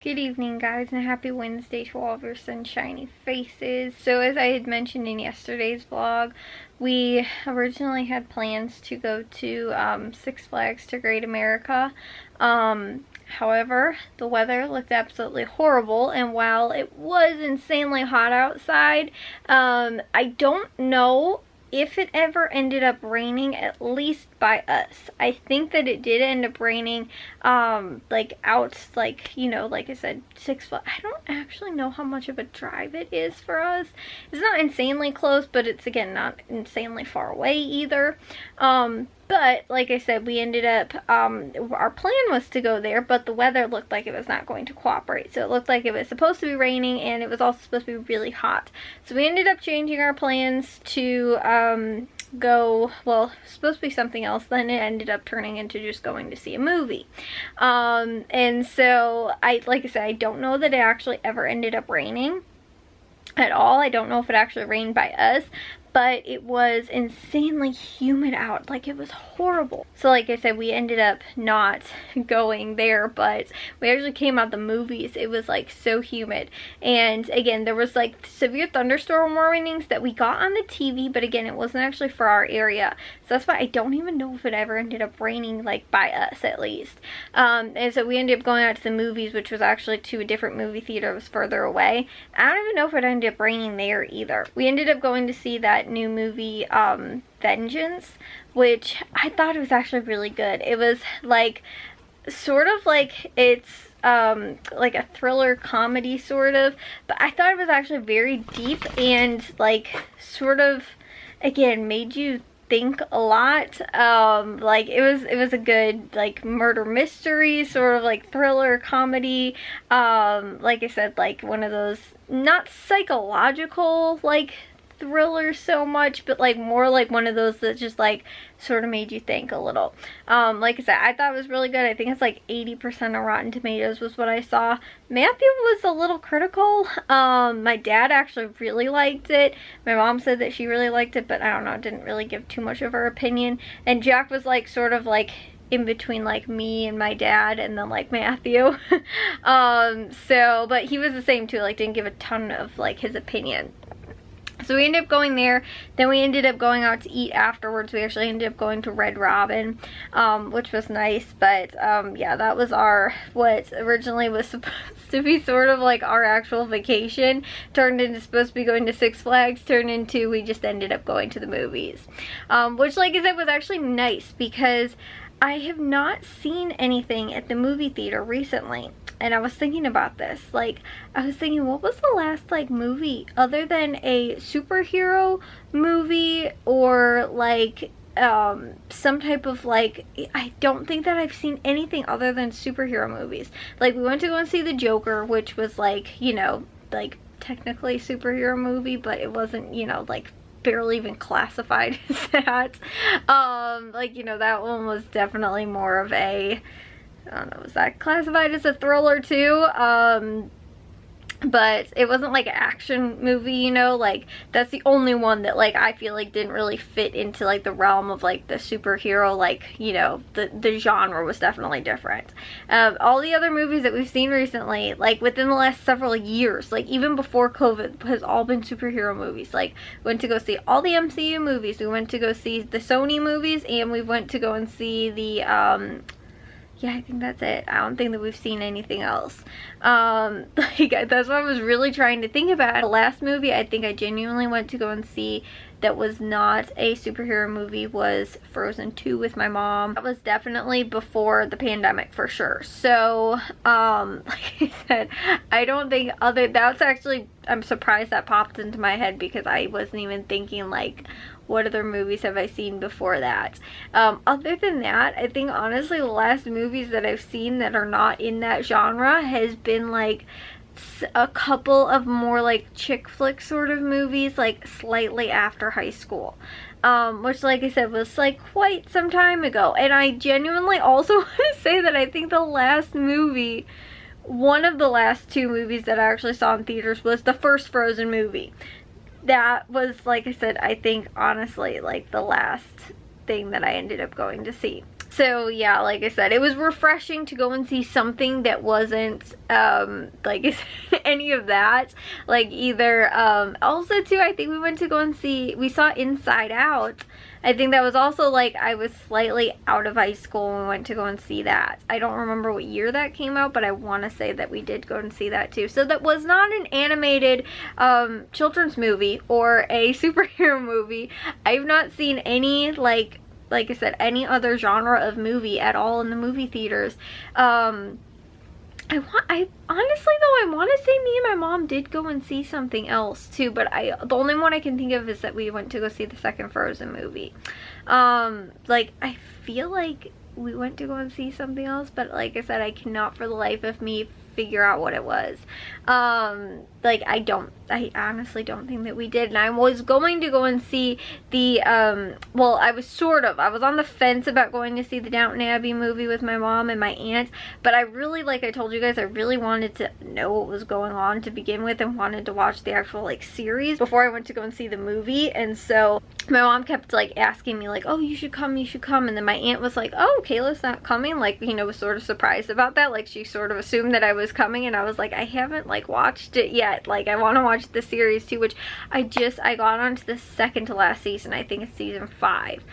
Good evening, guys, and happy Wednesday to all of your sunshiny faces. So as I had mentioned in yesterday's vlog, we originally had plans to go to Six Flags to Great America. However, the weather looked absolutely horrible, and while it was insanely hot outside, I don't know if it ever ended up raining, at least by us. I think that it did end up raining, like I said, Six Flags. I don't actually know how much of a drive it is for us. It's not insanely close, but it's, again, not insanely far away either. But, like I said, we ended up, our plan was to go there, but the weather looked like it was not going to cooperate. So it looked like it was supposed to be raining, and it was also supposed to be really hot. So we ended up changing our plans to, go, well, it was supposed to be something else, then it ended up turning into just going to see a movie. And so, like I said, I don't know that it actually ever ended up raining at all. I don't know if it actually rained by us, but it was insanely humid out. Like, it was horrible. So like I said, we ended up not going there, but we actually came out the movies. It was like so humid, and again, there was like severe thunderstorm warnings that we got on the TV, but again, it wasn't actually for our area. So that's why I don't even know if it ever ended up raining, like by us at least. And so we ended up going out to the movies, which was actually to a different movie theater. It was further away. I don't even know if it ended up raining there either. We ended up going to see that new movie, Vengeance, which I thought it was actually really good. It was like, sort of like, it's like a thriller comedy sort of, but I thought it was actually very deep and like sort of, again, made you think a lot. Like it was a good like murder mystery, sort of like thriller comedy. Like I said, like one of those not psychological like thriller so much, but like more like one of those that just like sort of made you think a little. Like I said, I thought it was really good. I think it's like 80% of Rotten Tomatoes was what I saw. Matthew was a little critical. My dad actually really liked it. My mom said that she really liked it, but I don't know, didn't really give too much of her opinion. And Jack was like sort of like in between like me and my dad, and then like Matthew. So, but he was the same too, like didn't give a ton of like his opinion. So we ended up going there. Then we ended up going out to eat afterwards. We actually ended up going to Red Robin, which was nice. But yeah, that was what originally was supposed to be sort of like our actual vacation. Turned into supposed to be going to Six Flags. Turned into we just ended up going to the movies. Which, like I said, was actually nice because I have not seen anything at the movie theater recently. And I was thinking about this, like, I was thinking, what was the last, like, movie, other than a superhero movie, or, like, some type of, like, I don't think that I've seen anything other than superhero movies. Like, we went to go and see The Joker, which was, like, you know, like, technically a superhero movie, but it wasn't, you know, like, barely even classified as that. Like, you know, that one was definitely more of a, I don't know, was that classified as a thriller too? But it wasn't like an action movie, you know, like that's the only one that like I feel like didn't really fit into like the realm of like the superhero, like, you know, the genre was definitely different. All the other movies that we've seen recently, like within the last several years, like even before COVID, has all been superhero movies. Like went to go see all the MCU movies, we went to go see the Sony movies, and we went to go and see the yeah, I think that's it. I don't think that we've seen anything else. Like, that's what I was really trying to think about. The last movie I think I genuinely went to go and see that was not a superhero movie was Frozen 2 with my mom. That was definitely before the pandemic for sure. So, like I said, I don't think that's actually, I'm surprised that popped into my head because I wasn't even thinking like, what other movies have I seen before that? Other than that, I think honestly the last movies that I've seen that are not in that genre has been like a couple of more like chick flick sort of movies, like slightly after high school. Which, like I said, was like quite some time ago. And I genuinely also want to say that I think the last movie, one of the last two movies that I actually saw in theaters was the first Frozen movie. That was, like I said, I think honestly like the last thing that I ended up going to see. So yeah, like I said, it was refreshing to go and see something that wasn't like I said, any of that. Like either also too, I think we saw Inside Out. I think that was also like I was slightly out of high school when we went to go and see that. I don't remember what year that came out, but I want to say that we did go and see that too. So that was not an animated children's movie or a superhero movie. I've not seen any like I said, any other genre of movie at all in the movie theaters. I honestly though, I want to say me and my mom did go and see something else too, but the only one I can think of is that we went to go see the second Frozen movie. Like I feel like we went to go and see something else, but like I said, I cannot for the life of me figure out what it was. Like I honestly don't think that we did. And I was going to go and see the well, I was on the fence about going to see the Downton Abbey movie with my mom and my aunt, but I really, like I told you guys, I really wanted to know what was going on to begin with and wanted to watch the actual like series before I went to go and see the movie. And so my mom kept like asking me like, oh, you should come, and then my aunt was like, oh, Kayla's not coming, like, you know, was sort of surprised about that. Like she sort of assumed that I was coming, and I was like, I haven't like watched it yet, like I want to watch the series too, which I got onto the second to last season. I think it's season 5.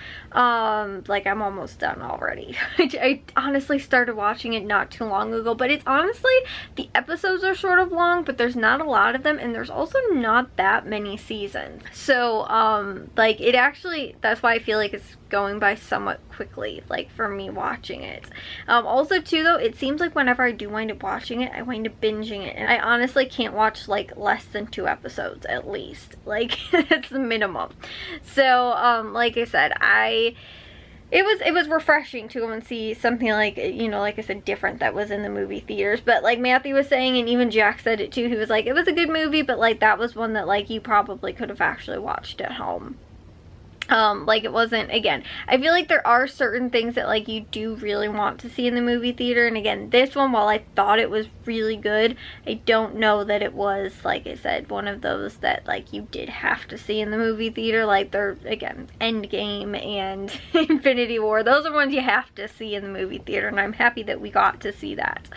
Like I'm almost done already. I honestly started watching it not too long ago, but it's honestly, the episodes are sort of long, but there's not a lot of them, and there's also not that many seasons. So like it actually, that's why I feel like it's going by somewhat quickly, like for me watching it. Also too though, it seems like whenever I do wind up watching it, I wind up binging it, and I honestly can't watch like less than 2 episodes at least. Like that's the minimum. So like I said, it was refreshing to go and see something like, you know, like I said, different that was in the movie theaters. But like Matthew was saying, and even Jack said it too, he was like, it was a good movie, but like that was one that like you probably could have actually watched at home. Like it wasn't, again, I feel like there are certain things that like you do really want to see in the movie theater, and again, this one, while I thought it was really good, I don't know that it was, like I said, one of those that like you did have to see in the movie theater. Like they're, again, Endgame and Infinity War, those are ones you have to see in the movie theater, and I'm happy that we got to see that.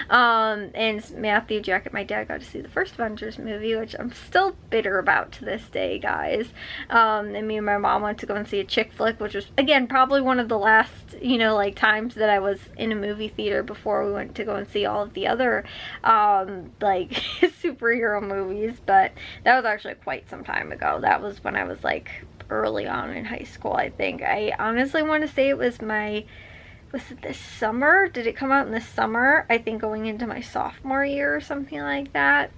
And Matthew, Jack, and my dad got to see the first Avengers movie, which I'm still bitter about to this day, guys. And me and my mom went to go and see a chick flick, which was, again, probably one of the last, you know, like times that I was in a movie theater before we went to go and see all of the other like superhero movies. But that was actually quite some time ago. That was when I was like early on in high school, I think. I honestly want to say it was it this summer? Did it come out in the summer? I think going into my sophomore year or something like that.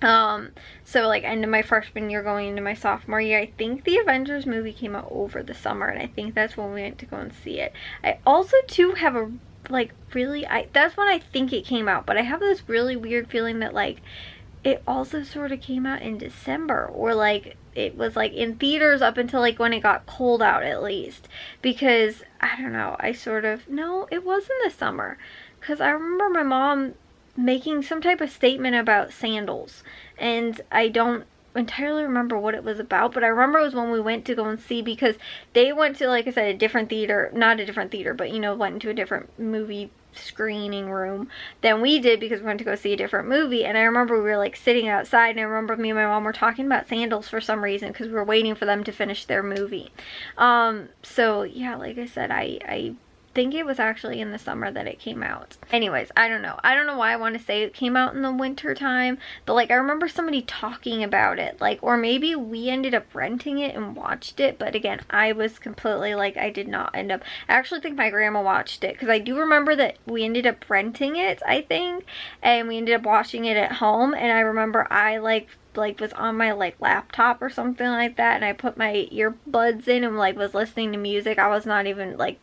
So like end of my freshman year going into my sophomore year. I think the Avengers movie came out over the summer, and I think that's when we went to go and see it. I also too have a like really, that's when I think it came out, but I have this really weird feeling that like it also sort of came out in December, or like it was like in theaters up until like when it got cold out at least, because I don't know, no, it was in the summer, because I remember my mom making some type of statement about sandals, and I don't entirely remember what it was about, but I remember it was when we went to go and see, because they went to, like I said, a different theater, not a different theater, but you know, went into a different movie screening room than we did, because we went to go see a different movie. And I remember we were like sitting outside, and I remember me and my mom were talking about sandals for some reason, because we were waiting for them to finish their movie. So yeah, like I said, I think it was actually in the summer that it came out. Anyways, I don't know why I want to say it came out in the winter time, but like I remember somebody talking about it, like, or maybe we ended up renting it and watched it. But again, I was completely like, I did not end up, I actually think my grandma watched it, because I do remember that we ended up renting it, I think, and we ended up watching it at home. And I remember I like was on my like laptop or something like that, and I put my earbuds in and like was listening to music. I was not even like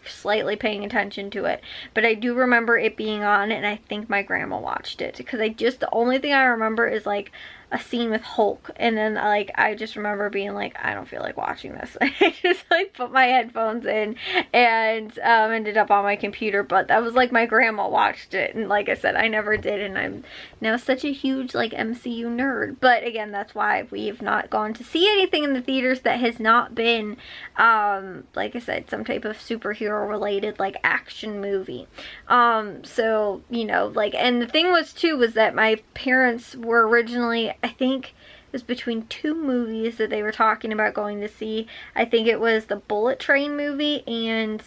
slightly paying attention to it, but I do remember it being on, and I think my grandma watched it, because the only thing I remember is like a scene with Hulk, and then like I just remember being like, I don't feel like watching this. I just like put my headphones in and ended up on my computer. But that was like my grandma watched it, and like I said, I never did, and I'm now such a huge like MCU nerd. But again, that's why we've not gone to see anything in the theaters that has not been like I said, some type of superhero related like action movie. So you know, like, and the thing was too was that my parents were originally, I think it was between two movies that they were talking about going to see. I think it was the Bullet Train movie and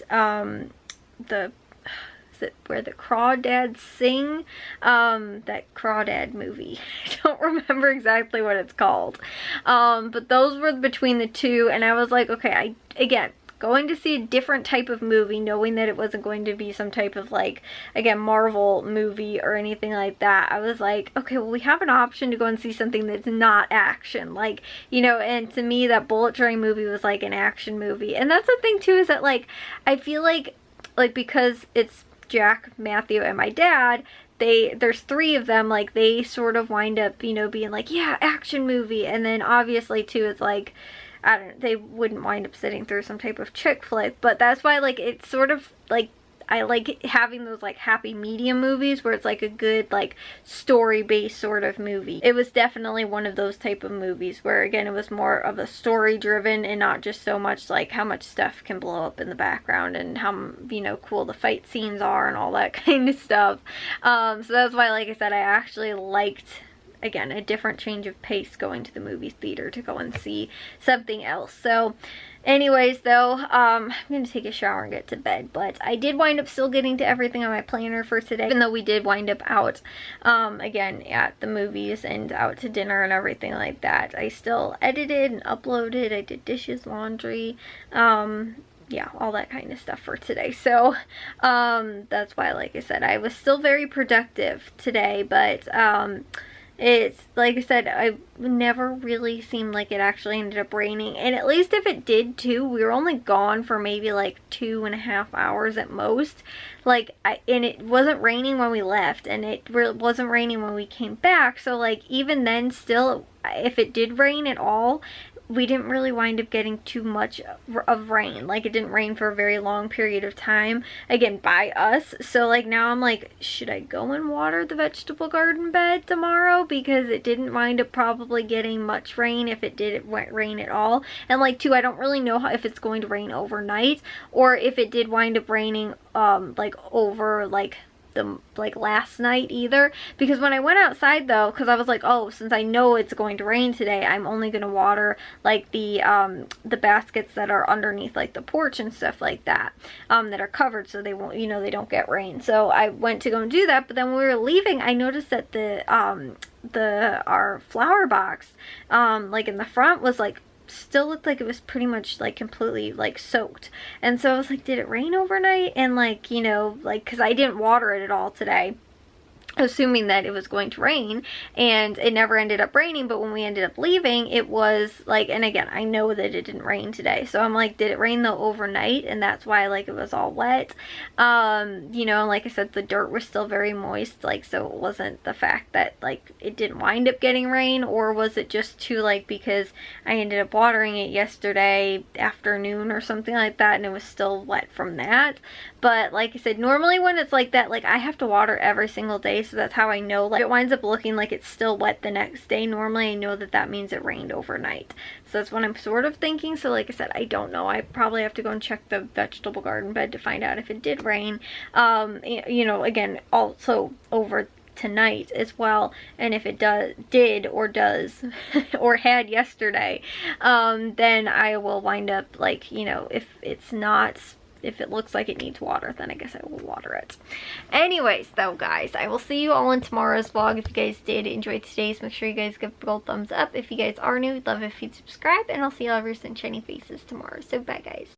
where the Crawdads sing, that Crawdad movie. I don't remember exactly what it's called, but those were between the two, and I was like, okay, again, going to see a different type of movie, knowing that it wasn't going to be some type of like, again, Marvel movie or anything like that. I was like, okay, well, we have an option to go and see something that's not action, like, you know. And to me, that Bullet Train movie was like an action movie. And that's the thing too, is that like I feel like because it's Jack, Matthew, and my dad, there's three of them, like they sort of wind up, you know, being like, yeah, action movie. And then obviously too, it's like, I don't know, they wouldn't wind up sitting through some type of chick flick. But that's why like it's sort of like I like having those like happy medium movies where it's like a good like story based sort of movie. It was definitely one of those type of movies where again it was more of a story driven and not just so much like how much stuff can blow up in the background and how, you know, cool the fight scenes are and all that kind of stuff. So that's why, like I said, I actually liked, again, a different change of pace going to the movie theater to go and see something else. So anyways though, I'm gonna take a shower and get to bed, but I did wind up still getting to everything on my planner for today, even though we did wind up out again at the movies and out to dinner and everything like that. I still edited and uploaded, I did dishes, laundry, yeah, all that kind of stuff for today. So that's why, like I said, I was still very productive today, but it's, like I said, I never really seemed like it actually ended up raining. And at least if it did too, we were only gone for maybe like 2.5 hours at most. Like, and it wasn't raining when we left, and it wasn't raining when we came back. So like, even then still, if it did rain at all, we didn't really wind up getting too much of rain. Like, it didn't rain for a very long period of time, again, by us. So like now I'm like, should I go and water the vegetable garden bed tomorrow? Because it didn't wind up probably getting much rain, if it did rain at all. And like too, I don't really know if it's going to rain overnight or if it did wind up raining like over like last night either. Because when I went outside though, because I was like, oh, since I know it's going to rain today, I'm only going to water like the baskets that are underneath like the porch and stuff like that, that are covered, so they won't, you know, they don't get rain. So I went to go and do that, but then when we were leaving, I noticed that our flower box like in the front was like still looked like it was pretty much like completely like soaked. And so I was like, did it rain overnight? And like, you know, like, because I didn't water it at all today, assuming that it was going to rain, and it never ended up raining. But when we ended up leaving, it was like, and again, I know that it didn't rain today, so I'm like, did it rain though overnight? And that's why like it was all wet. You know, like I said, the dirt was still very moist, like, so it wasn't the fact that like it didn't wind up getting rain, or was it just too like, because I ended up watering it yesterday afternoon or something like that, and it was still wet from that. But like I said, normally when it's like that, like I have to water every single day, so that's how I know. Like, it winds up looking like it's still wet the next day. Normally I know that that means it rained overnight. So that's what I'm sort of thinking. So like I said, I don't know. I probably have to go and check the vegetable garden bed to find out if it did rain. You know, again, also over tonight as well, and if it did or does or had yesterday, then I will wind up like, you know, if it looks like it needs water, then I guess I will water it. Anyways, though, guys, I will see you all in tomorrow's vlog. If you guys did enjoy today's, make sure you guys give a thumbs up. If you guys are new, love if you'd subscribe, and I'll see you all over some shiny faces tomorrow. So bye, guys.